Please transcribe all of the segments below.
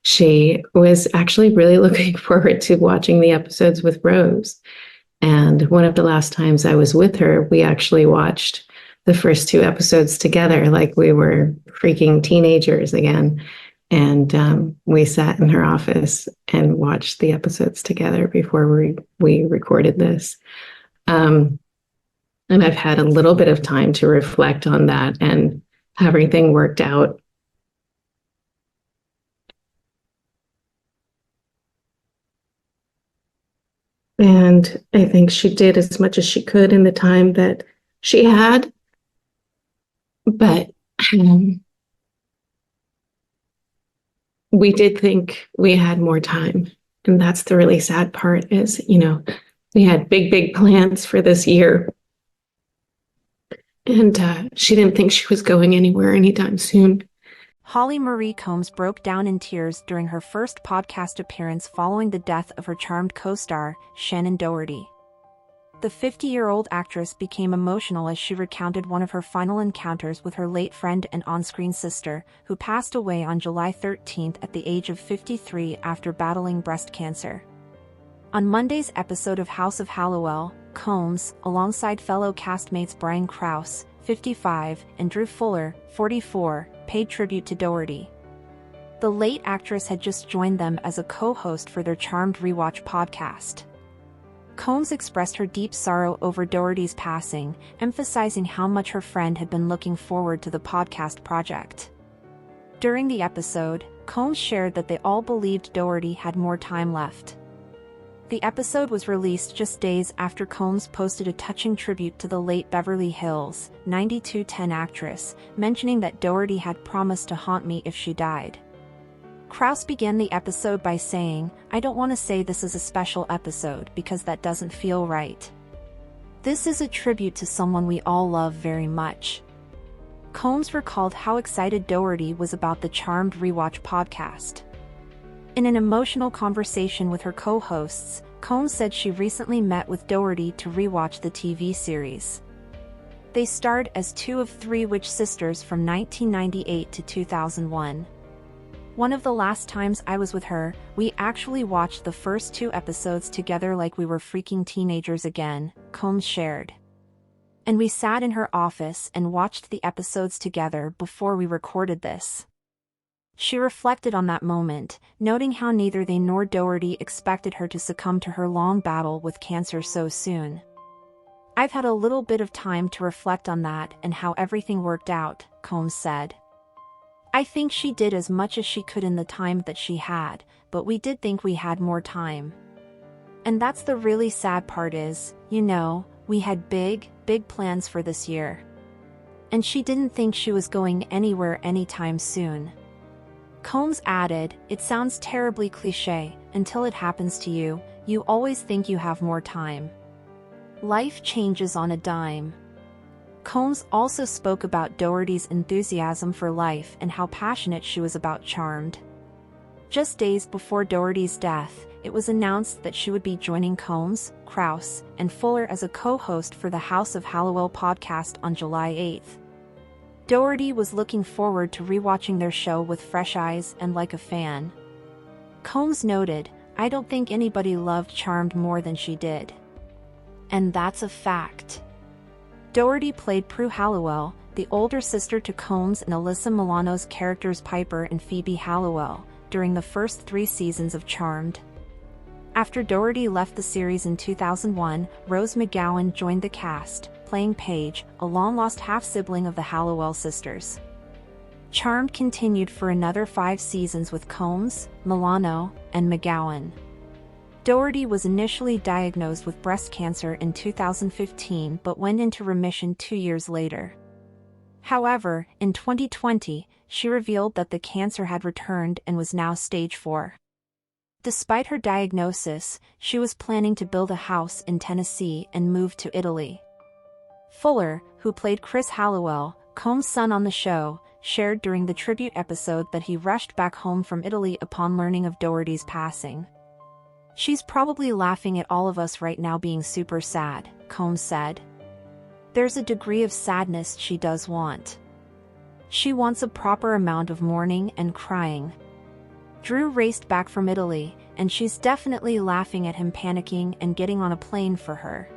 she was actually really looking forward to watching the episodes with Rose. And one of the last times I was with her, we actually watched the first two episodes together, like we were freaking teenagers again. And we sat in her office and watched the episodes together before we recorded this. Um, and I've had a little bit of time to reflect on that and how everything worked out. And I think she did as much as she could in the time that she had. But we did think we had more time. And that's the really sad part is, we had big plans for this year. And she didn't think she was going anywhere anytime soon. Holly Marie Combs broke down in tears during her first podcast appearance following the death of her charmed co-star, Shannen Doherty. The 50-year-old actress became emotional as she recounted one of her final encounters with her late friend and on-screen sister, who passed away on July 13th at the age of 53 after battling breast cancer. On Monday's episode of House of Halliwell, Combs, alongside fellow castmates Brian Krause, 55, and Drew Fuller, 44, paid tribute to Doherty. The late actress had just joined them as a co-host for their Charmed Rewatch podcast. Combs expressed her deep sorrow over Doherty's passing, emphasizing how much her friend had been looking forward to the podcast project. During the episode, Combs shared that they all believed Doherty had more time left. The episode was released just days after Combs posted a touching tribute to the late Beverly Hills 90210 actress, mentioning that Doherty had promised to haunt me if she died. Krause began the episode by saying, "I don't want to say this is a special episode because that doesn't feel right. This is a tribute to someone we all love very much." Combs recalled how excited Doherty was about the Charmed Rewatch podcast. In an emotional conversation with her co-hosts, Combs said she recently met with Doherty to rewatch the TV series. They starred as two of three witch sisters from 1998 to 2001. "One of the last times I was with her, we actually watched the first two episodes together like we were freaking teenagers again," Combs shared. "And we sat in her office and watched the episodes together before we recorded this." She reflected on that moment, noting how neither they nor Doherty expected her to succumb to her long battle with cancer so soon. "I've had a little bit of time to reflect on that and how everything worked out," Combs said. "I think she did as much as she could in the time that she had, but we did think we had more time. And that's the really sad part is, we had big plans for this year. And she didn't think she was going anywhere anytime soon." Combs added, "It sounds terribly cliché, until it happens to you, you always think you have more time. Life changes on a dime." Combs also spoke about Doherty's enthusiasm for life and how passionate she was about Charmed. Just days before Doherty's death, it was announced that she would be joining Combs, Krause, and Fuller as a co-host for the House of Halliwell podcast on July 8th. Doherty was looking forward to rewatching their show with fresh eyes and like a fan. Combs noted, "I don't think anybody loved Charmed more than she did. And that's a fact." Doherty played Prue Halliwell, the older sister to Combs and Alyssa Milano's characters Piper and Phoebe Halliwell, during the first 3 seasons of Charmed. After Doherty left the series in 2001, Rose McGowan joined the cast, playing Paige, a long-lost half-sibling of the Halliwell sisters. Charmed continued for another 5 seasons with Combs, Milano, and McGowan. Doherty was initially diagnosed with breast cancer in 2015 but went into remission 2 years later. However, in 2020, she revealed that the cancer had returned and was now stage 4. Despite her diagnosis, she was planning to build a house in Tennessee and move to Italy. Fuller, who played Chris Halliwell, Combs' son on the show, shared during the tribute episode that he rushed back home from Italy upon learning of Doherty's passing. "She's probably laughing at all of us right now being super sad," Combs said. "There's a degree of sadness she does want. She wants a proper amount of mourning and crying. Drew raced back from Italy, and she's definitely laughing at him panicking and getting on a plane for her.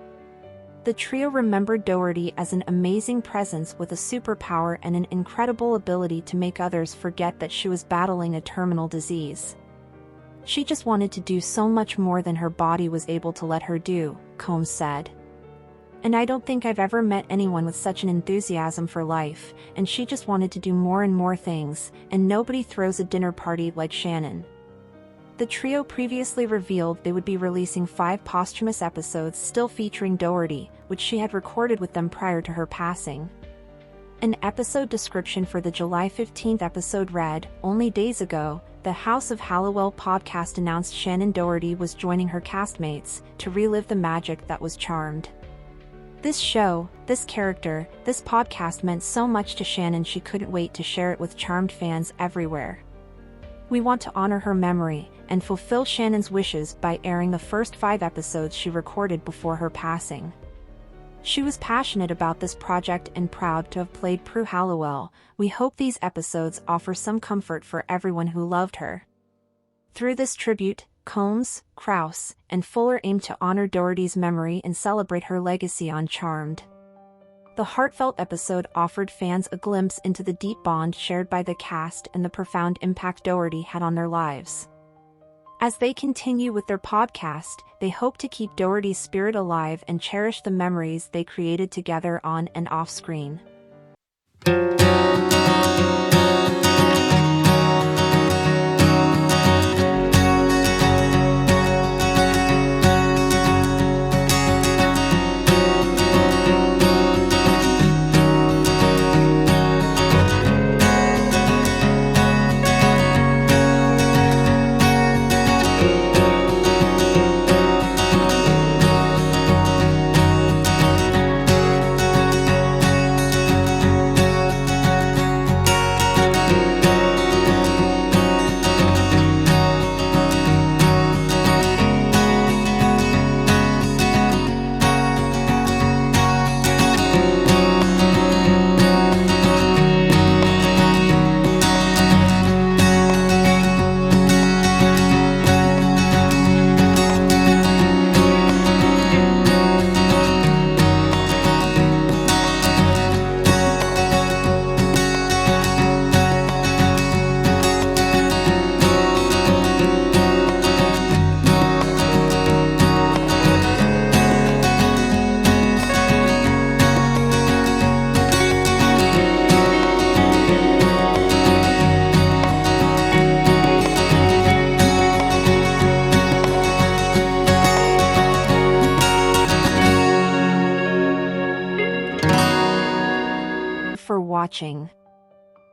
The trio remembered Doherty as an amazing presence with a superpower and an incredible ability to make others forget that she was battling a terminal disease. She just wanted to do so much more than her body was able to let her do, Combs said. And I don't think I've ever met anyone with such an enthusiasm for life, and she just wanted to do more and more things, and nobody throws a dinner party like Shannen. The trio previously revealed they would be releasing 5 posthumous episodes still featuring Doherty, which she had recorded with them prior to her passing. An episode description for the July 15th episode read, "Only days ago, the House of Halliwell podcast announced Shannen Doherty was joining her castmates to relive the magic that was Charmed. This show, this character, this podcast meant so much to Shannen she couldn't wait to share it with Charmed fans everywhere. We want to honor her memory and fulfill Shannen's wishes by airing the first 5 episodes she recorded before her passing. She was passionate about this project and proud to have played Prue Halliwell. We hope these episodes offer some comfort for everyone who loved her." Through this tribute, Combs, Krause, and Fuller aimed to honor Doherty's memory and celebrate her legacy on Charmed. The heartfelt episode offered fans a glimpse into the deep bond shared by the cast and the profound impact Doherty had on their lives. As they continue with their podcast, they hope to keep Doherty's spirit alive and cherish the memories they created together on and off screen. For watching.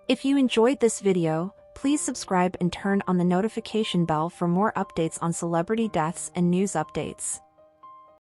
If you enjoyed this video, please subscribe and turn on the notification bell for more updates on celebrity deaths and news updates.